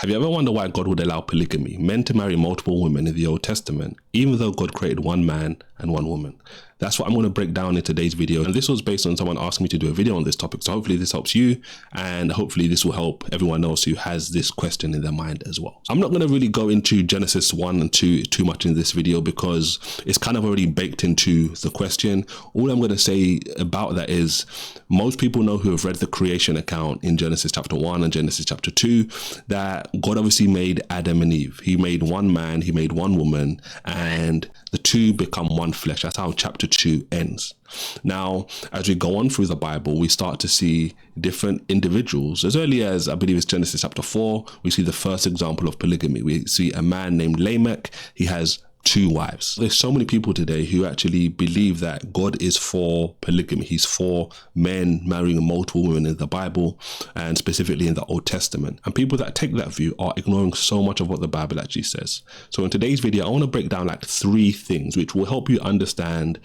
Have you ever wondered why God would allow polygamy, men to marry multiple women in the Old Testament, even though God created one man and one woman? That's what I'm going to break down in today's video. And this was based on someone asking me to do a video on this topic. So hopefully this helps you, and hopefully this will help everyone else who has this question in their mind as well. I'm not going to really go into Genesis 1 and 2 too much in this video because it's kind of already baked into the question. All I'm going to say about that is most people know who have read the creation account in Genesis chapter 1 and Genesis chapter 2 that God obviously made Adam and Eve. He made one man, he made one woman, and the two become one flesh. That's how chapter 2 ends. Now, as we go on through the Bible, we start to see different individuals. As early as, I believe it's Genesis chapter 4, we see the first example of polygamy. We see a man named Lamech. He has 2 wives. There's so many people today who actually believe that God is for polygamy. He's for men marrying multiple women in the Bible, and specifically in the Old Testament. And people that take that view are ignoring so much of what the Bible actually says. So in today's video, I want to break down like 3 things which will help you understand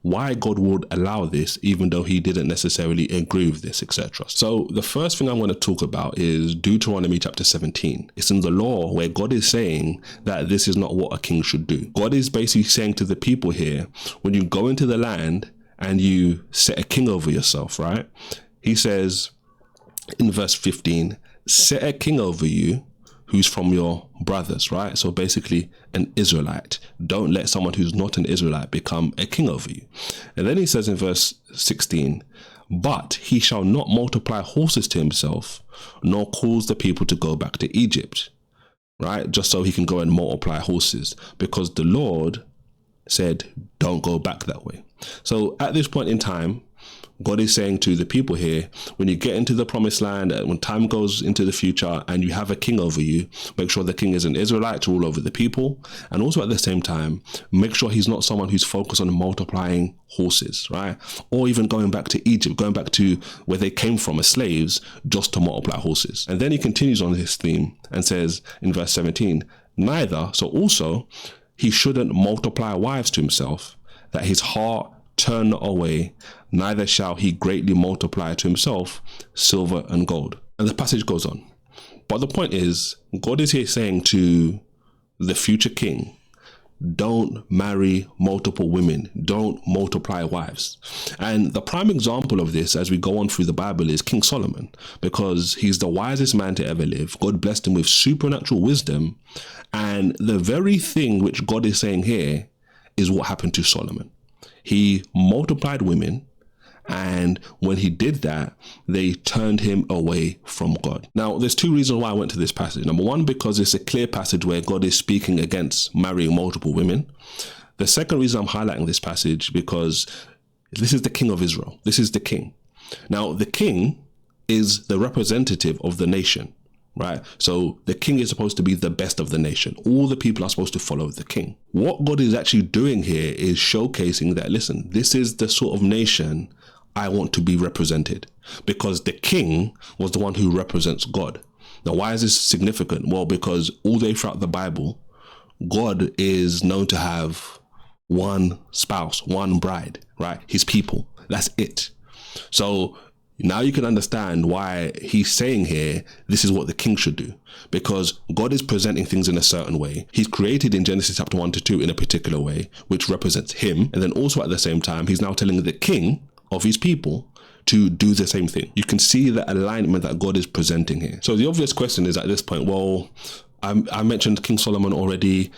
why God would allow this, even though he didn't necessarily agree with this, etc. So the first thing I'm going to talk about is Deuteronomy chapter 17. It's in the law where God is saying that this is not what a king should do. God is basically saying to the people here, when you go into the land and you set a king over yourself, right? He says in verse 15, set a king over you who's from your brothers, right? So basically an Israelite. Don't let someone who's not an Israelite become a king over you. And then he says in verse 16, but he shall not multiply horses to himself, nor cause the people to go back to Egypt, right? Just so he can go and multiply horses, because the Lord said, don't go back that way. So at this point in time, God is saying to the people here, when you get into the promised land, when time goes into the future and you have a king over you, make sure the king is an Israelite to rule over the people. And also at the same time, make sure he's not someone who's focused on multiplying horses, right? Or even going back to Egypt, going back to where they came from as slaves, just to multiply horses. And then he continues on this theme and says in verse 17, neither, so also, he shouldn't multiply wives to himself, that his heart turn not away, neither shall he greatly multiply to himself silver and gold. And the passage goes on. But the point is, God is here saying to the future king, don't marry multiple women, don't multiply wives. And the prime example of this as we go on through the Bible is King Solomon, because he's the wisest man to ever live. God blessed him with supernatural wisdom. And the very thing which God is saying here is what happened to Solomon. He multiplied women, and when he did that, they turned him away from God. Now, there's 2 reasons why I went to this passage. Number 1, because it's a clear passage where God is speaking against marrying multiple women. The second reason I'm highlighting this passage, because this is the king of Israel. This is the king. Now, the king is the representative of the nation, right? So the king is supposed to be the best of the nation. All the people are supposed to follow the king. What God is actually doing here is showcasing that, listen, this is the sort of nation I want to be represented, because the king was the one who represents God. Now, why is this significant? Well, because all day throughout the Bible, God is known to have one spouse, one bride, right? His people. That's it. So now you can understand why he's saying here, this is what the king should do, because God is presenting things in a certain way. He's created in Genesis chapter 1 to 2 in a particular way, which represents him. And then also at the same time, he's now telling the king of his people to do the same thing. You can see the alignment that God is presenting here. So the obvious question is at this point, well, I mentioned King Solomon already.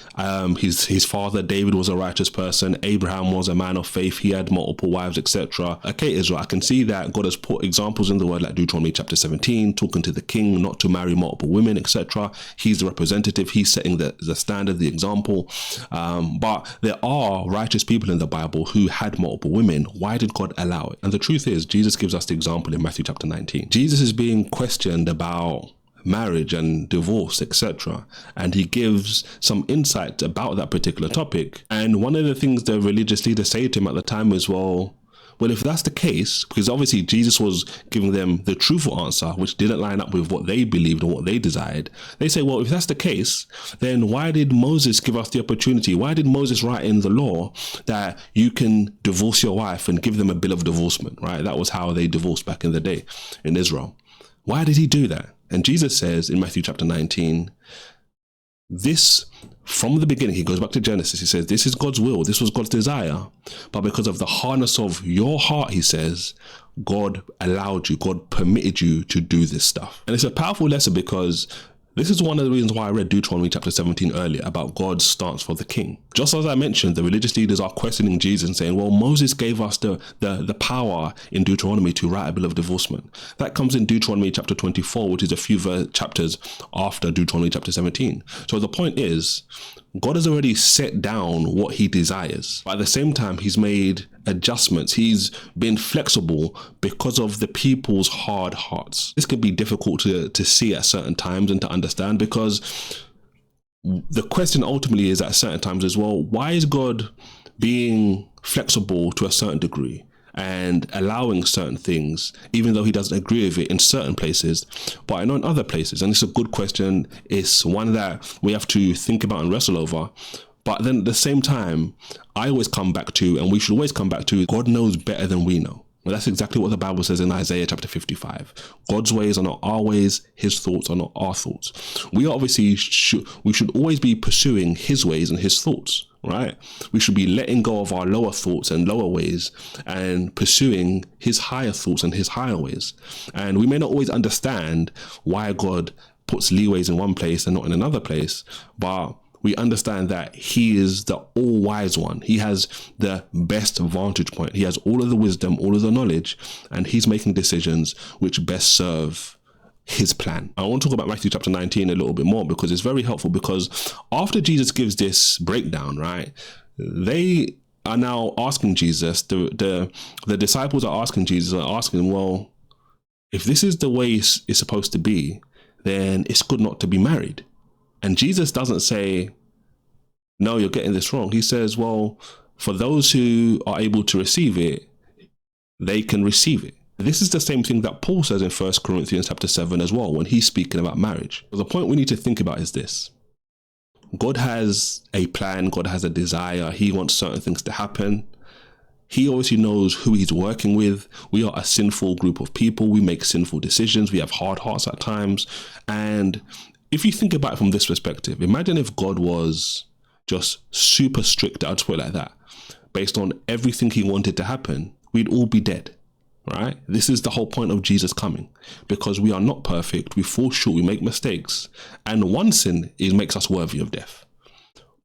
His father David was a righteous person. Abraham was a man of faith. He had multiple wives, etc. Okay, Israel, I can see that God has put examples in the word like Deuteronomy chapter 17, talking to the king not to marry multiple women, etc. He's the representative. He's setting the standard, the example. But there are righteous people in the Bible who had multiple women. Why did God allow it? And the truth is, Jesus gives us the example in Matthew chapter 19. Jesus is being questioned about marriage and divorce, etc. And he gives some insight about that particular topic. And one of the things the religious leaders say to him at the time was, well, if that's the case, because obviously Jesus was giving them the truthful answer, which didn't line up with what they believed or what they desired. They say, well, if that's the case, then why did Moses give us the opportunity? Why did Moses write in the law that you can divorce your wife and give them a bill of divorcement, right? That was how they divorced back in the day in Israel. Why did he do that? And Jesus says in Matthew chapter 19, this, from the beginning, he goes back to Genesis, he says, this is God's will, this was God's desire, but because of the hardness of your heart, he says, God allowed you, God permitted you to do this stuff. And it's a powerful lesson because this is one of the reasons why I read Deuteronomy chapter 17 earlier about God's stance for the king. Just as I mentioned, the religious leaders are questioning Jesus and saying, well, Moses gave us the power in Deuteronomy to write a bill of divorcement. That comes in Deuteronomy chapter 24, which is a few chapters after Deuteronomy chapter 17. So the point is, God has already set down what he desires. But at the same time, he's made adjustments. He's been flexible because of the people's hard hearts. This can be difficult to see at certain times and to understand, because the question ultimately is at certain times as well, why is God being flexible to a certain degree and allowing certain things, even though he doesn't agree with it in certain places, but not in other places? And it's a good question. It's one that we have to think about and wrestle over. But then at the same time, I always come back to, and we should always come back to, God knows better than we know. And that's exactly what the Bible says in Isaiah chapter 55. God's ways are not our ways, his thoughts are not our thoughts. We should always be pursuing his ways and his thoughts, right? We should be letting go of our lower thoughts and lower ways and pursuing his higher thoughts and his higher ways. And we may not always understand why God puts leeways in one place and not in another place, but we understand that he is the all-wise one. He has the best vantage point. He has all of the wisdom, all of the knowledge, and he's making decisions which best serve his plan. I want to talk about Matthew chapter 19 a little bit more because it's very helpful, because after Jesus gives this breakdown, right, they are now asking Jesus, the disciples are asking Jesus, are asking, well, if this is the way it's supposed to be, then it's good not to be married. And Jesus doesn't say, no, you're getting this wrong. He says, well, for those who are able to receive it, they can receive it. This is the same thing that Paul says in 1 Corinthians chapter 7 as well, when he's speaking about marriage. But the point we need to think about is this. God has a plan. God has a desire. He wants certain things to happen. He obviously knows who he's working with. We are a sinful group of people. We make sinful decisions. We have hard hearts at times. And if you think about it from this perspective, imagine if God was just super strict, I'd put it like that, based on everything he wanted to happen, we'd all be dead, right? This is the whole point of Jesus coming, because we are not perfect, we fall short, we make mistakes, and one sin makes us worthy of death.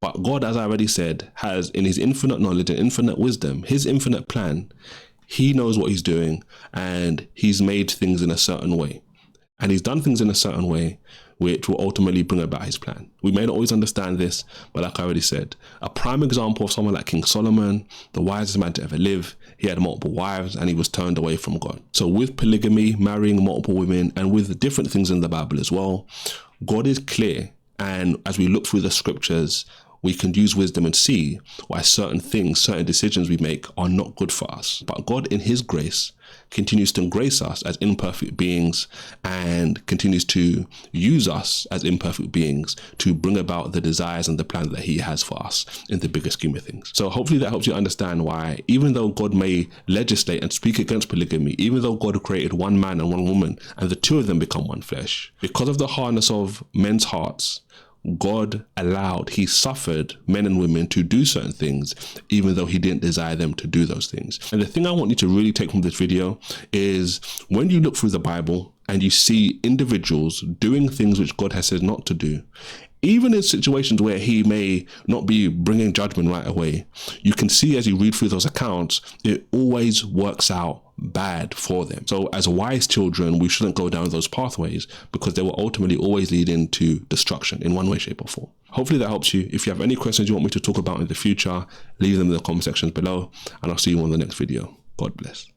But God, as I already said, has in his infinite knowledge and infinite wisdom, his infinite plan, he knows what he's doing, and he's made things in a certain way. And he's done things in a certain way which will ultimately bring about his plan. We may not always understand this, but like I already said, a prime example of someone like King Solomon, the wisest man to ever live, he had multiple wives and he was turned away from God. So with polygamy, marrying multiple women, and with different things in the Bible as well, God is clear. And as we look through the scriptures, we can use wisdom and see why certain things, certain decisions we make are not good for us. But God in his grace continues to grace us as imperfect beings and continues to use us as imperfect beings to bring about the desires and the plans that he has for us in the bigger scheme of things. So hopefully that helps you understand why, even though God may legislate and speak against polygamy, even though God created one man and one woman and the two of them become one flesh, because of the hardness of men's hearts, God allowed, he suffered men and women to do certain things, even though he didn't desire them to do those things. And the thing I want you to really take from this video is when you look through the Bible and you see individuals doing things which God has said not to do, even in situations where he may not be bringing judgment right away, you can see as you read through those accounts, it always works out bad for them. So as wise children, we shouldn't go down those pathways because they will ultimately always lead into destruction in one way, shape or form. Hopefully that helps you. If you have any questions you want me to talk about in the future, leave them in the comment sections below and I'll see you on the next video. God bless.